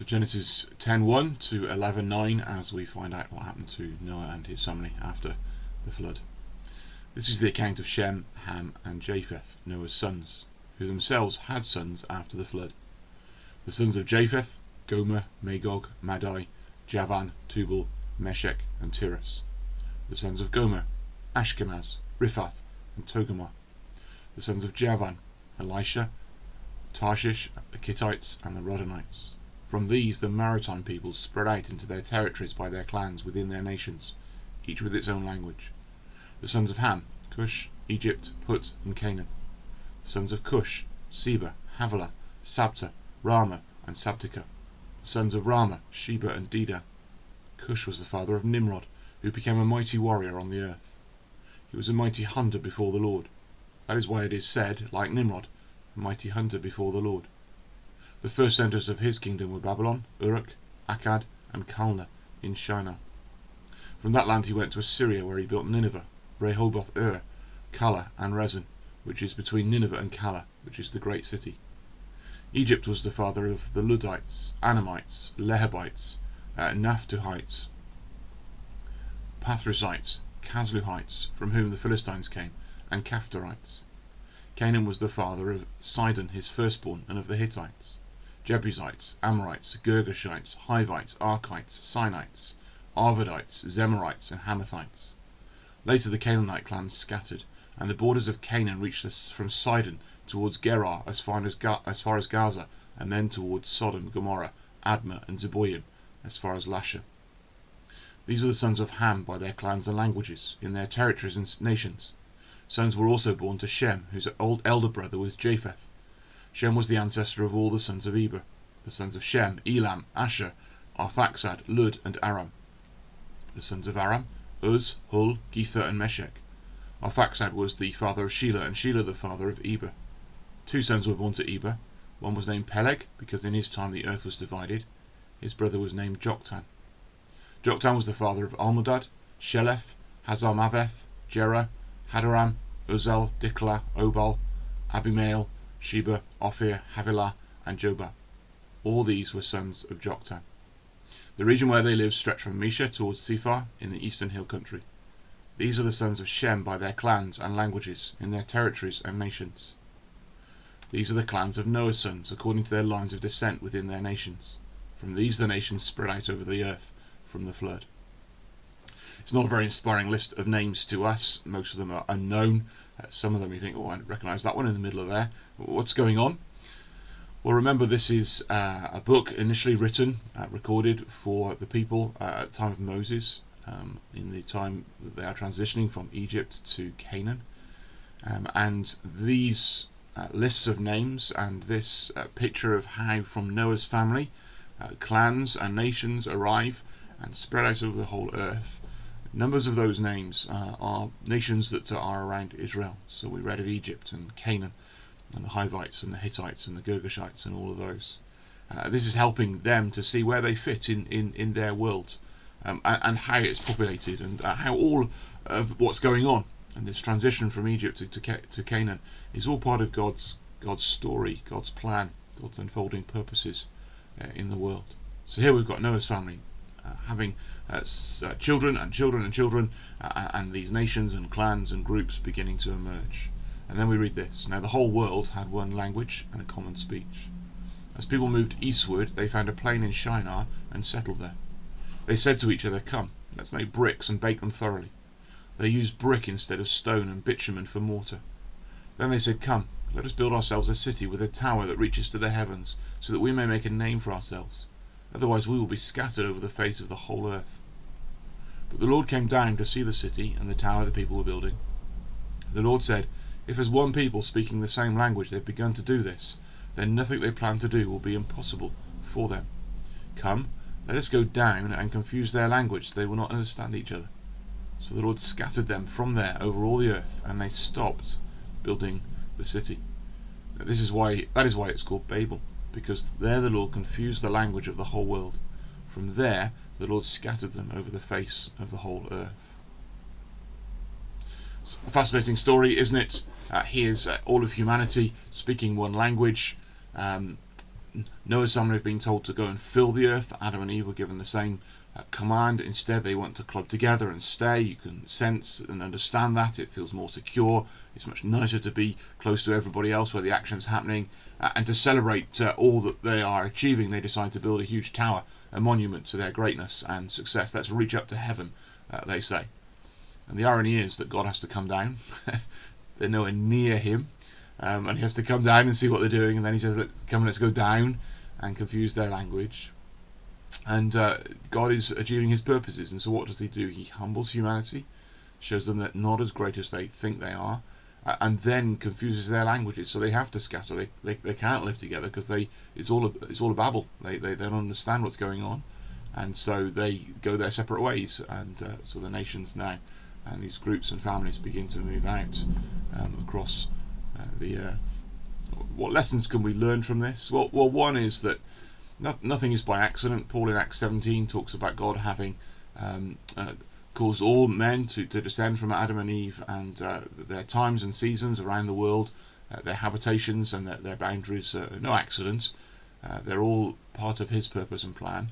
So Genesis 10:1 to 11:9, as we find out what happened to Noah and his family after the flood. This is the account of Shem, Ham and Japheth, Noah's sons, who themselves had sons after the flood. The sons of Japheth: Gomer, Magog, Madai, Javan, Tubal, Meshech and Tiras. The sons of Gomer: Ashkenaz, Riphath and Togarmah. The sons of Javan: Elisha, Tarshish, the Kittites and the Rodanites. From these the maritime peoples spread out into their territories by their clans within their nations, each with its own language. The sons of Ham: Cush, Egypt, Put and Canaan. The sons of Cush: Seba, Havilah, Sabta, Rama and Sabtika. The sons of Rama: Sheba and Dedan. Cush was the father of Nimrod, who became a mighty warrior on the earth. He was a mighty hunter before the Lord. That is why it is said, like Nimrod, a mighty hunter before the Lord. The first centres of his kingdom were Babylon, Uruk, Akkad and Calneh in Shinar. From that land he went to Assyria, where he built Nineveh, Rehoboth Calah and Rezin, which is between Nineveh and Calah, which is the great city. Egypt was the father of the Ludites, Anamites, Lehabites, Naphtuhites, Pathrusites, Casluhites, from whom the Philistines came, and Caphtorites. Canaan was the father of Sidon his firstborn, and of the Hittites, Jebusites, Amorites, Girgashites, Hivites, Arkites, Sinites, Arvadites, Zemarites and Hamathites. Later the Canaanite clans scattered, and the borders of Canaan reached from Sidon towards Gerar as far as Gaza, and then towards Sodom, Gomorrah, Admah and Zeboim as far as Lasha. These are the sons of Ham by their clans and languages, in their territories and nations. Sons were also born to Shem, whose elder brother was Japheth. Shem was the ancestor of all the sons of Eber. The sons of Shem: Elam, Asher, Arphaxad, Lud and Aram. The sons of Aram: Uz, Hul, Gether and Meshech. Arphaxad was the father of Shelah, and Shelah the father of Eber. Two sons were born to Eber. One was named Peleg, because in his time the earth was divided. His brother was named Joktan. Joktan was the father of Almodad, Sheleph, Hazarmaveth, Jerah, Hadoram, Uzel, Diklah, Obal, Abimael, Sheba, Ophir, Havilah and Jobab. All these were sons of Joktan. The region where they lived stretched from Mesha towards Sephar in the eastern hill country. These are the sons of Shem by their clans and languages, in their territories and nations. These are the clans of Noah's sons, according to their lines of descent within their nations. From these the nations spread out over the earth from the flood. It's not a very inspiring list of names to us. Most of them are unknown. Some of them you think, oh, I recognise that one in the middle of there. What's going on? Well, remember, this is a book initially written, recorded for the people at the time of Moses, in the time that they are transitioning from Egypt to Canaan. And these lists of names and this picture of how from Noah's family clans and nations arrive and spread out over the whole earth. Numbers of those names are nations that are around Israel. So we read of Egypt and Canaan and the Hivites and the Hittites and the Girgashites and all of those. This is helping them to see where they fit in their world, and how it's populated, and how all of what's going on and this transition from Egypt to Canaan is all part of God's story, God's plan, God's unfolding purposes in the world. So here we've got Noah's family having children and children and children, and these nations and clans and groups beginning to emerge. And then we read this: Now the whole world had one language and a common speech. As people moved eastward, they found a plain in Shinar and settled there. They said to each other, "Come, let's make bricks and bake them thoroughly." They used brick instead of stone and bitumen for mortar. Then they said, "Come, let us build ourselves a city with a tower that reaches to the heavens, so that we may make a name for ourselves. Otherwise we will be scattered over the face of the whole earth." But the Lord came down to see the city and the tower the people were building. The Lord said, "If as one people speaking the same language they've begun to do this, then nothing they plan to do will be impossible for them. Come, let us go down and confuse their language so they will not understand each other." So the Lord scattered them from there over all the earth, and they stopped building the city. That is why it's called Babel, because there the Lord confused the language of the whole world. From there the Lord scattered them over the face of the whole earth. It's a fascinating story, isn't it? Here's all of humanity speaking one language, Noah's family have been told to go and fill the earth. Adam and Eve were given the same command. Instead, they want to club together and stay. You can sense and understand that. It feels more secure. It's much nicer to be close to everybody else where the action's happening. And to celebrate all that they are achieving, they decide to build a huge tower, a monument to their greatness and success. Let's reach up to heaven, they say. And the irony is that God has to come down. They're nowhere near him. And he has to come down and see what they're doing, and then he says, let's go down, and confuse their language. And God is achieving his purposes, and so what does he do? He humbles humanity, shows them that not as great as they think they are, and then confuses their languages, so they have to scatter. They can't live together because it's all a babble. They don't understand what's going on, and so they go their separate ways. And so the nations now, and these groups and families begin to move out across the earth. What lessons can we learn from this? Well, one is that nothing is by accident. Paul in Acts 17 talks about God having caused all men to descend from Adam and Eve, and their times and seasons around the world, their habitations and their boundaries are no accident. They're all part of his purpose and plan,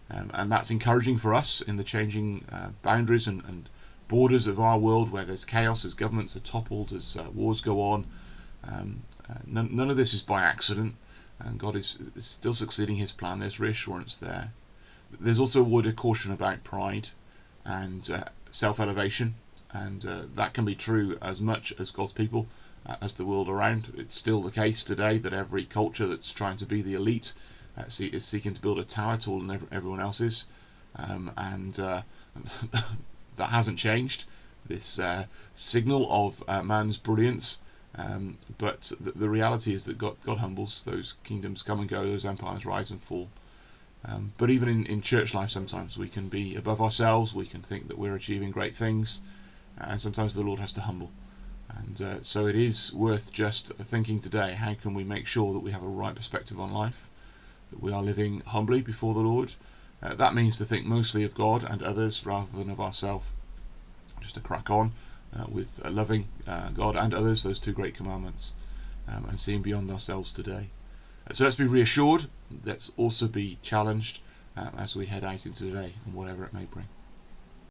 and that's encouraging for us in the changing boundaries and borders of our world, where there's chaos, as governments are toppled, as wars go on. None of this is by accident, and God is still succeeding his plan. There's reassurance there. There's also a word of caution about pride and self-elevation, and that can be true as much as God's people, as the world around. It's still the case today that every culture that's trying to be the elite is seeking to build a tower taller than everyone else's, and that hasn't changed. This signal of man's brilliance. But the reality is that God humbles. Those kingdoms come and go, those empires rise and fall. But even in church life, sometimes we can be above ourselves, we can think that we're achieving great things, and sometimes the Lord has to humble. And so it is worth just thinking today, how can we make sure that we have a right perspective on life, that we are living humbly before the Lord. That means to think mostly of God and others rather than of ourselves, just to crack on with loving God and others, those two great commandments, and seeing beyond ourselves today. So let's be reassured, let's also be challenged as we head out into today, and whatever it may bring.